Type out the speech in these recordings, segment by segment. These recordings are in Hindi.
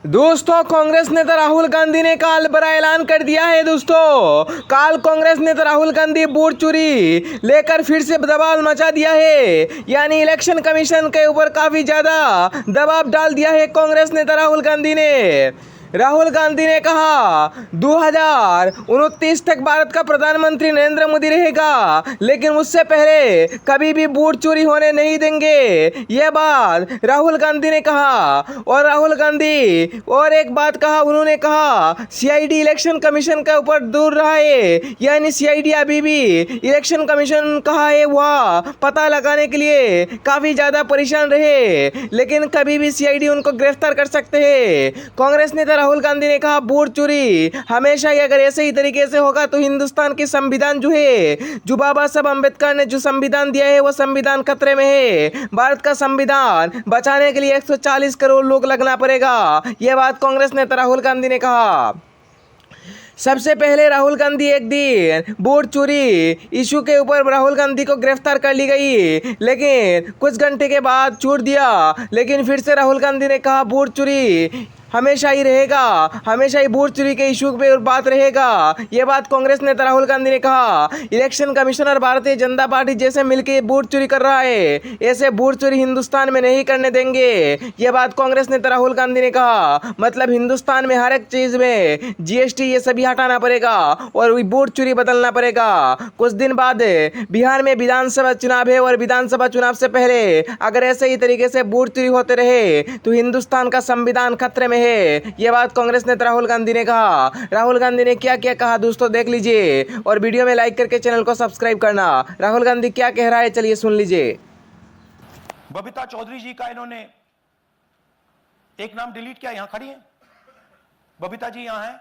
दोस्तों, कांग्रेस नेता राहुल गांधी ने काल बड़ा ऐलान कर दिया है। दोस्तों, काल कांग्रेस नेता राहुल गांधी वोट चोरी लेकर फिर से दबाव मचा दिया है, यानी इलेक्शन कमीशन के ऊपर काफी ज्यादा दबाव डाल दिया है कांग्रेस नेता राहुल गांधी ने। राहुल गांधी ने कहा 2029 तक भारत का प्रधानमंत्री नरेंद्र मोदी रहेगा, लेकिन उससे पहले कभी भी वोट चोरी होने नहीं देंगे। यह बात राहुल गांधी ने कहा। और राहुल गांधी और एक बात कहा, उन्होंने कहा सीआईडी इलेक्शन कमीशन के ऊपर दूर रहा है, यानी सीआईडी अभी भी इलेक्शन कमीशन कहा है वह पता लगाने के लिए काफी ज्यादा परेशान रहे, लेकिन कभी भी सीआईडी उनको गिरफ्तार कर सकते हैं। कांग्रेस नेता राहुल गांधी ने कहा वोट चोरी हमेशा ही अगर ऐसे ही तरीके से होगा तो हिंदुस्तान की संविधान जो है, जो बाबा साहब अम्बेडकर ने जो संविधान दिया है, वो संविधान खतरे में है। भारत का संविधान बचाने के लिए 140 करोड़ लोग लगना पड़ेगा। यह बात कांग्रेस नेता राहुल गांधी ने कहा। सबसे पहले राहुल गांधी एक दिन वोट चोरी इशू के ऊपर राहुल गांधी को गिरफ्तार कर ली गई, लेकिन कुछ घंटे के बाद छोड़ दिया। लेकिन फिर से राहुल गांधी ने कहा वोट चोरी हमेशा ही रहेगा, हमेशा ही वोट चोरी के इशू पे बात रहेगा। ये बात कांग्रेस नेता राहुल गांधी ने कहा। इलेक्शन कमीशन और भारतीय जनता पार्टी जैसे मिलकर वोट चोरी कर रहा है, ऐसे वोट चोरी हिंदुस्तान में नहीं करने देंगे। ये बात कांग्रेस नेता राहुल गांधी ने कहा। मतलब हिंदुस्तान में हर एक चीज में जीएसटी ये सभी हटाना पड़ेगा और वोट चोरी बदलना पड़ेगा। कुछ दिन बाद बिहार में विधानसभा चुनाव है और विधानसभा चुनाव से पहले अगर ऐसे ही तरीके से वोट चोरी होते रहे तो हिंदुस्तान का संविधान खतरे में है। यह बात कांग्रेस नेता राहुल गांधी ने कहा। राहुल गांधी ने क्या क्या कहा दोस्तों देख लीजिए, और वीडियो में लाइक करके चैनल को सब्सक्राइब करना। राहुल गांधी क्या कह रहा है चलिए सुन लीजिए। बबीता चौधरी जी का इन्होंने एक नाम डिलीट किया, यहां खड़ी है बबीता जी, यहां है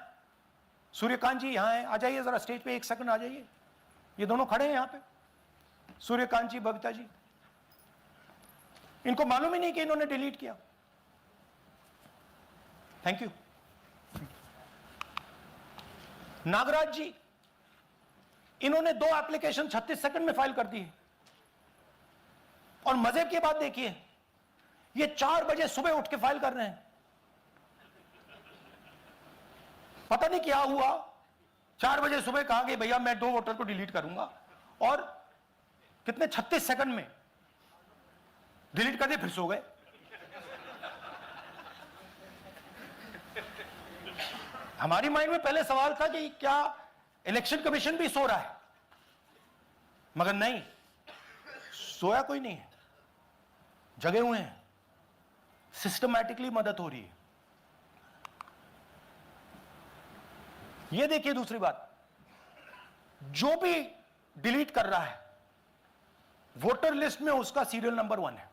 सूर्यकांत जी, यहां है, आ जाइए जरा स्टेज पे, एक सेकंड आ जाइए। ये दोनों खड़े हैं यहां पे, सूर्यकांत जी, बबीता जी। इनको मालूम ही नहीं कि इन्होंने डिलीट किया। Thank you. नागराज जी, इन्होंने 2 एप्लीकेशन 36 सेकंड में फाइल कर दी है। और मजे की बात देखिए, ये 4 बजे सुबह उठ के फाइल कर रहे हैं। पता नहीं क्या हुआ, 4 बजे सुबह कहा कि भैया मैं 2 वोटर को डिलीट करूंगा, और कितने 36 सेकंड में डिलीट कर दिए, फिर सो गए। हमारी माइंड में पहले सवाल था कि क्या इलेक्शन कमीशन भी सो रहा है, मगर नहीं, सोया कोई नहीं है, जगे हुए हैं, सिस्टमैटिकली मदद हो रही है। यह देखिए दूसरी बात, जो भी डिलीट कर रहा है वोटर लिस्ट में उसका सीरियल नंबर 1 है।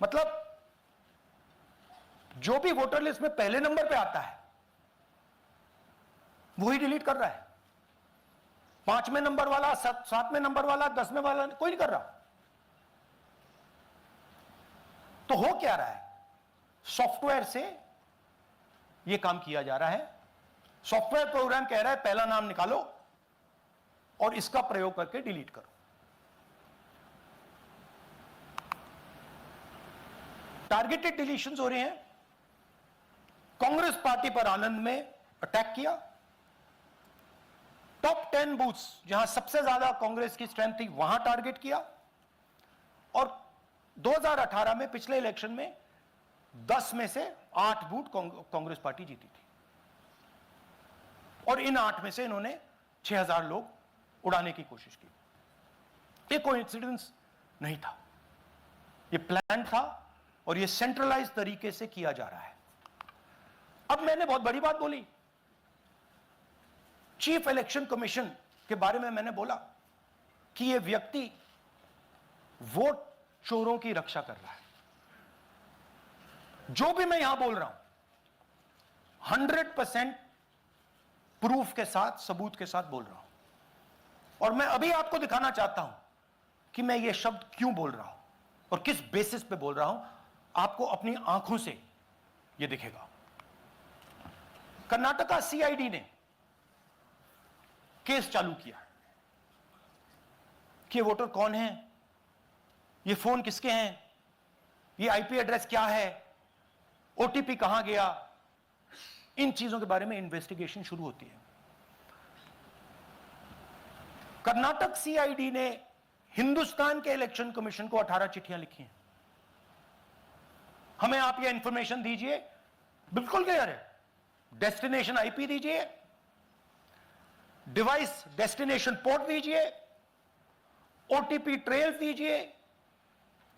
मतलब जो भी वोटर लिस्ट में पहले नंबर पे आता है वही डिलीट कर रहा है। 5वें नंबर वाला, 7वें नंबर वाला, 10वें वाला कोई नहीं कर रहा। तो हो क्या रहा है, सॉफ्टवेयर से यह काम किया जा रहा है। सॉफ्टवेयर प्रोग्राम कह रहा है पहला नाम निकालो और इसका प्रयोग करके डिलीट करो। टारगेटेड डिलीशंस हो रहे हैं। कांग्रेस पार्टी पर आनंद में अटैक किया। टॉप 10 बूथ्स जहां सबसे ज्यादा कांग्रेस की स्ट्रेंथ थी वहां टारगेट किया। और 2018 में पिछले इलेक्शन में 10 में से 8 बूथ कांग्रेस पार्टी जीती थी, और इन 8 में से इन्होंने 6000 लोग उड़ाने की कोशिश की। ये कोइंसिडेंस नहीं था, ये प्लान था और ये सेंट्रलाइज तरीके से किया जा रहा है। अब मैंने बहुत बड़ी बात बोली, चीफ इलेक्शन कमीशन के बारे में मैंने बोला कि यह व्यक्ति वोट चोरों की रक्षा कर रहा है। जो भी मैं यहां बोल रहा हूं 100% प्रूफ के साथ, सबूत के साथ बोल रहा हूं। और मैं अभी आपको दिखाना चाहता हूं कि मैं ये शब्द क्यों बोल रहा हूं और किस बेसिस पे बोल रहा हूं। आपको अपनी आंखों से ये दिखेगा। कर्नाटका सीआईडी ने केस चालू किया कि ये वोटर कौन है, ये फोन किसके हैं, ये आईपी एड्रेस क्या है, ओटीपी कहां गया, इन चीजों के बारे में इन्वेस्टिगेशन शुरू होती है। कर्नाटक सीआईडी ने हिंदुस्तान के इलेक्शन कमीशन को 18 चिट्ठियां लिखी हैं। हमें आप ये इंफॉर्मेशन दीजिए, बिल्कुल क्लियर है, डेस्टिनेशन आईपी दीजिए, डिवाइस डेस्टिनेशन पोर्ट दीजिए, ओटीपी ट्रेल दीजिए,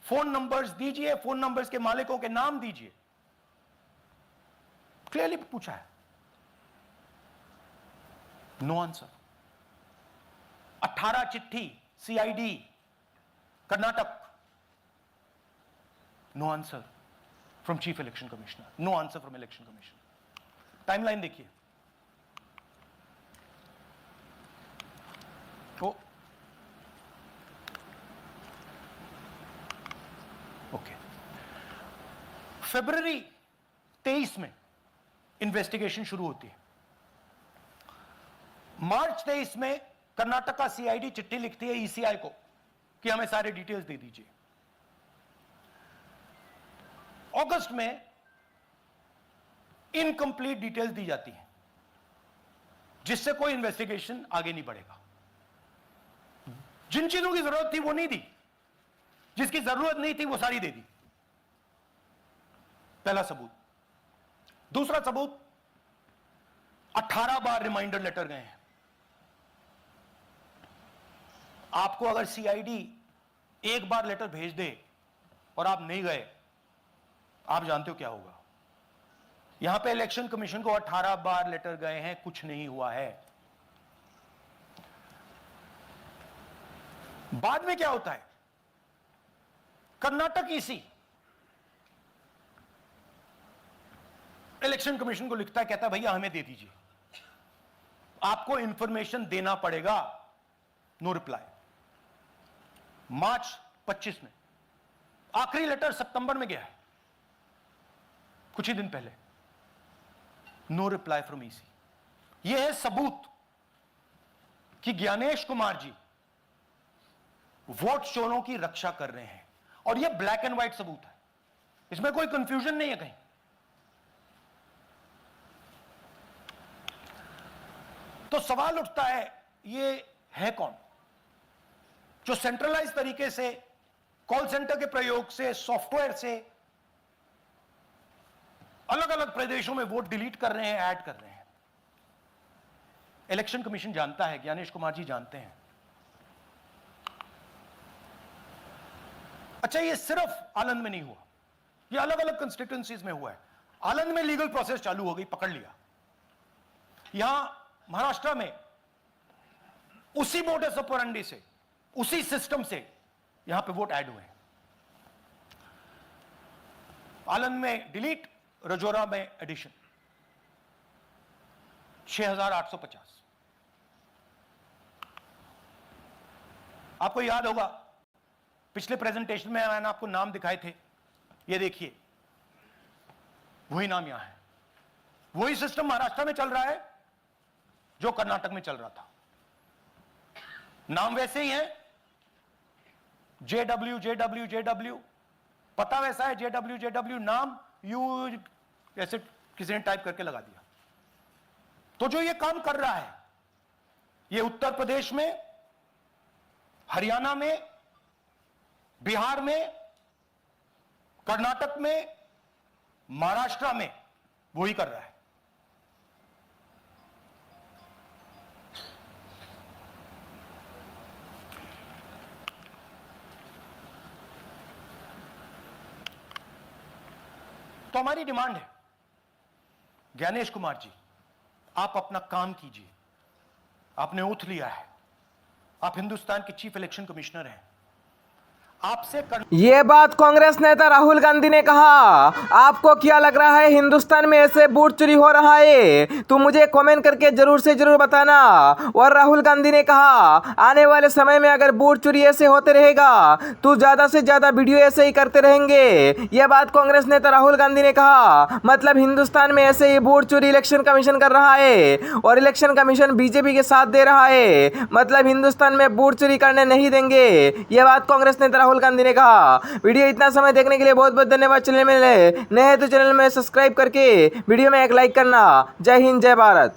फोन नंबर्स दीजिए, फोन नंबर्स के मालिकों के नाम दीजिए। क्लियरली पूछा है, नो आंसर। 18 चिट्ठी CID Karnataka, no answer from chief election commissioner, no answer from election commission. Timeline देखिए, ओके, फरवरी 23 में इन्वेस्टिगेशन शुरू होती है। मार्च 23 में कर्नाटक का सीआईडी चिट्ठी लिखती है ईसीआई को कि हमें सारे डिटेल्स दे दीजिए। अगस्त में इनकंप्लीट डिटेल्स दी जाती हैं, जिससे कोई इन्वेस्टिगेशन आगे नहीं बढ़ेगा। जिन चीजों की जरूरत थी वो नहीं दी, जिसकी जरूरत नहीं थी वो सारी दे दी। पहला सबूत। दूसरा सबूत, 18 बार रिमाइंडर लेटर गए हैं। आपको अगर सीआईडी एक बार लेटर भेज दे और आप नहीं गए, आप जानते हो क्या होगा। यहां पे इलेक्शन कमीशन को 18 बार लेटर गए हैं, कुछ नहीं हुआ है। बाद में क्या होता है, कर्नाटक ईसी इलेक्शन कमीशन को लिखता है, कहता है भैया हमें दे दीजिए, आपको इंफॉर्मेशन देना पड़ेगा। No reply. मार्च 25 में आखिरी लेटर सितंबर में गया है, कुछ ही दिन पहले। No reply from EC. यह है सबूत कि ज्ञानेश कुमार जी वोट चोरों की रक्षा कर रहे हैं, और यह ब्लैक एंड व्हाइट सबूत है, इसमें कोई कंफ्यूजन नहीं है कहीं। तो सवाल उठता है, ये है कौन जो सेंट्रलाइज तरीके से कॉल सेंटर के प्रयोग से, सॉफ्टवेयर से अलग अलग प्रदेशों में वोट डिलीट कर रहे हैं, ऐड कर रहे हैं। इलेक्शन कमीशन जानता है, ज्ञानेश कुमार जी जानते हैं। अच्छा, ये सिर्फ आनंद में नहीं हुआ, ये अलग अलग कंस्टिट्यूएंसीज में हुआ है। आनंद में लीगल प्रोसेस चालू हो गई, पकड़ लिया। यहां महाराष्ट्र में उसी मोडस ऑपरेंडी से, उसी सिस्टम से यहां पे वोट ऐड हुए हैं। आनंद में डिलीट, रजौरा में एडिशन। 6850। आपको याद होगा पिछले प्रेजेंटेशन में मैंने आपको नाम दिखाए थे, ये देखिए वही नाम यहां है। वही सिस्टम महाराष्ट्र में चल रहा है जो कर्नाटक में चल रहा था। नाम वैसे ही है, जेडब्ल्यू जेडब्ल्यू जेडब्ल्यू, पता वैसा है, जेडब्ल्यू जेडब्ल्यू, नाम यू ऐसे किसी ने टाइप करके लगा दिया। तो जो ये काम कर रहा है, ये उत्तर प्रदेश में, हरियाणा में, बिहार में, कर्नाटक में, महाराष्ट्र में वही कर रहा है। तो हमारी डिमांड है, ज्ञानेश कुमार जी, आप अपना काम कीजिए। आपने ओथ लिया है, आप हिंदुस्तान के चीफ इलेक्शन कमिश्नर हैं, आपसे ये बात कांग्रेस नेता राहुल गांधी ने कहा। आपको क्या लग रहा है हिंदुस्तान में ऐसे वोट चोरी हो रहा है? तो मुझे कमेंट करके जरूर से जरूर बताना। और राहुल गांधी ने कहा, आने वाले समय में अगर वोट चोरी ऐसे होते रहेगा तो ज्यादा से ज्यादा वीडियो ऐसे ही करते रहेंगे। यह बात कांग्रेस नेता राहुल गांधी ने कहा। मतलब हिंदुस्तान में ऐसे ही वोट चोरी इलेक्शन कमीशन कर रहा है और इलेक्शन कमीशन बीजेपी के साथ दे रहा है। मतलब हिंदुस्तान में वोट चोरी करने नहीं देंगे। यह बात कांग्रेस नेता राहुल गांधी ने कहा। वीडियो इतना समय देखने के लिए बहुत बहुत धन्यवाद। चैनल में नए हैं तो चैनल में सब्सक्राइब करके वीडियो में एक लाइक करना। जय हिंद, जय भारत।